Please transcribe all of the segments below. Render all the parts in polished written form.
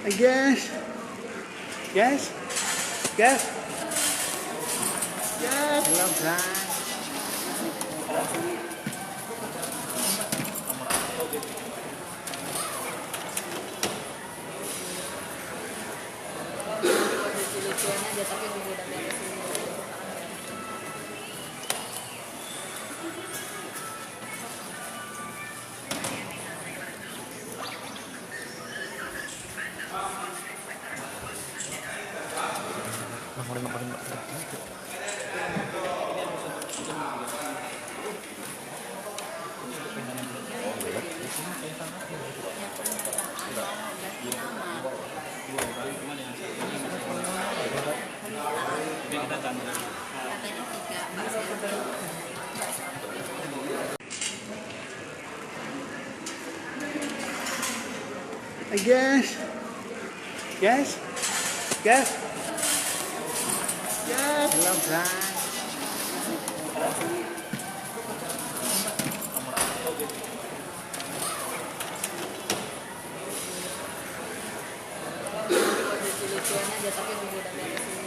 I guess. Yes. Yes. Yes. Hello guys. Lucu-lucuan aja tapi udah beres ini. Katanya 3 bakso. I guess. Yes. Yes. Yes. Hello guys. Lucu-lucuan aja tapi udah beres ini.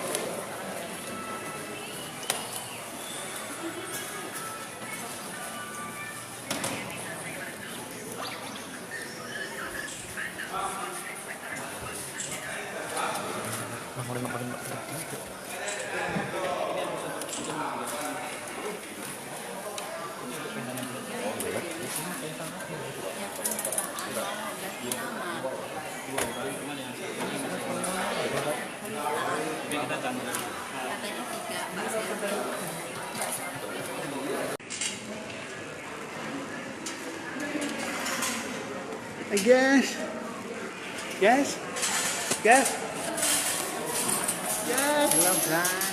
Katanya 3 bakso. I guess. Yes. Yes. Yes. Hello guys.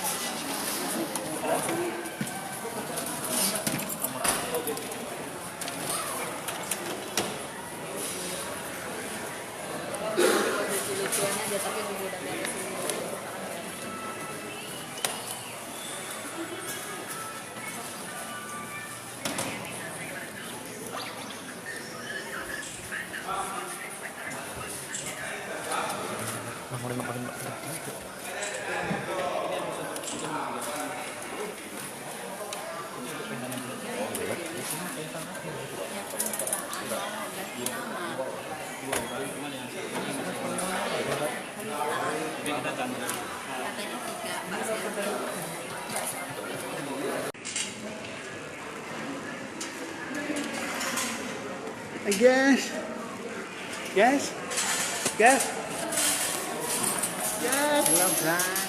Lucu-lucuan aja tapi udah beres ini. Katanya 3 bakso. I guess. Yes. Yes. Yes. Hello guys.